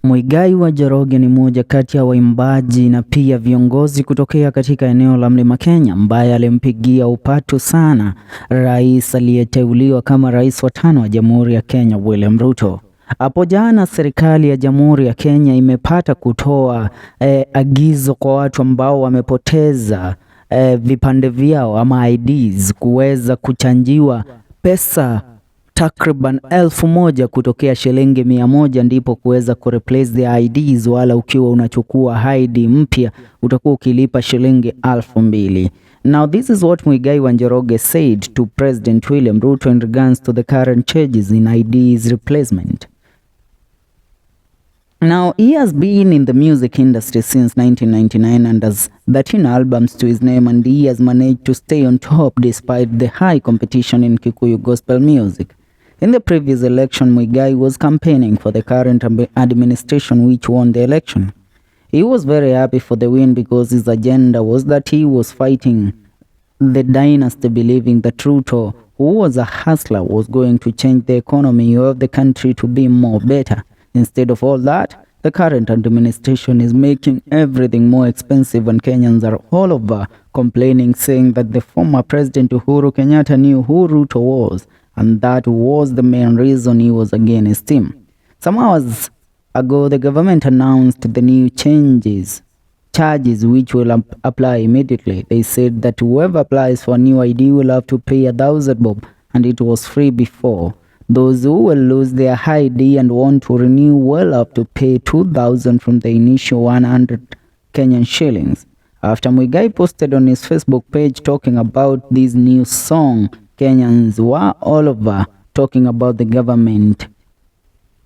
Muigai wa Njoroge ni mmoja kati ya waimbaji na pia viongozi kutokea katika eneo la Mlima Kenya ambaye alimpigia upatu sana rais aliyeteuliwa kama rais wa 5 wa Jamhuri ya Kenya William Ruto. Hapo jana serikali ya Jamhuri ya Kenya imepata kutoa agizo kwa watu ambao wamepoteza vipande vyao ama IDs kuweza kuchanjiwa pesa takriban 1,000 kutokea shilingi 100 ndipo kuweza kureplace the IDs, wala ukiwa unachukua ID mpya utakuwa ukilipa shilingi 2,000. Now this is what Muigai wa Njoroge said to President William Ruto in regards to the current changes in IDs replacement. Now, he has been in the music industry since 1999 and has 13 albums to his name, and he has managed to stay on top despite the high competition in Kikuyu gospel music. In the previous election, Muigai was campaigning for the current administration which won the election. He was very happy for the win because his agenda was that he was fighting the dynasty, believing that Ruto, who was a hustler, was going to change the economy of the country to be more better. Instead of all that, the current administration is making everything more expensive, and Kenyans are all over complaining, saying that the former President Uhuru Kenyatta knew who Ruto was, and that was the main reason he was against him. Some hours ago, the government announced the new charges which will apply immediately. They said that whoever applies for a new ID will have to pay 1,000 bob, and it was free before. Those who will lose their ID and want to renew will have to pay 2,000 from the initial 100 Kenyan shillings. After Muigai posted on his Facebook page talking about this new song, Kenyans were all over talking about the government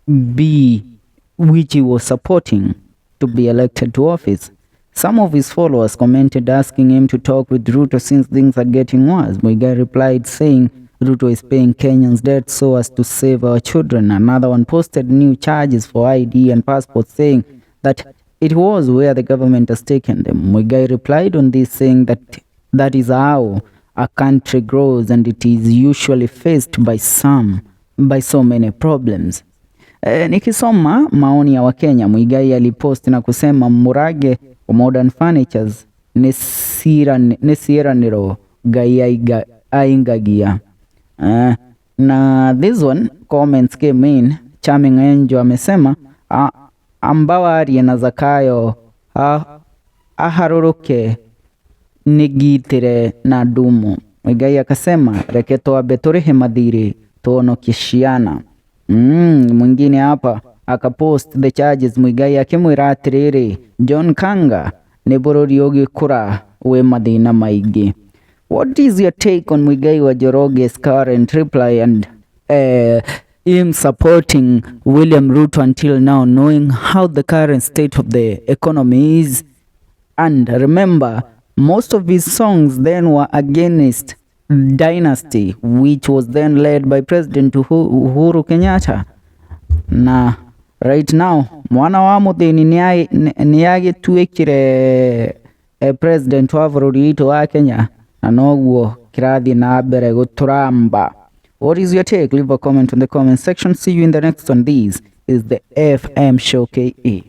which he was supporting to be elected to office. Some of his followers commented asking him to talk with Ruto since things are getting worse. Muigai replied saying, Ruto is paying Kenyans debt so as to save our children. Another one posted new charges for ID and passports, saying that it was where the government has taken them. Muigai replied on this saying that is how a country grows, and it is usually faced by so many problems. Nikisoma maoni ya Wakenya, Muigai alipost na kusema Murage wa Modern Furnitures nesiraniro gaiaiga aingagia. Na this one comments came in. Charming Angel amesema ambawari na zakayo aharuruke nigitire na dumu. Muigai akasema reketo abetore madhiri tono kishiana. Mwingine hapa akapost the charges. Muigai akimwira atiriri John Kanga nebororiogi kura we madina maigi. What is your take on Muigai wa Njoroge's current reply and him supporting William Ruto until now, knowing how the current state of the economy is? And remember, most of his songs then were against dynasty, which was then led by President Uhuru Kenyatta. Na right now, mwana wa muthini niage tuekire President wa bururi wa Kenya. Anoguo kirathi na mbere guturamba. What is your take? Leave a comment in the comment section. See you in the next one. This is the FM Show KE.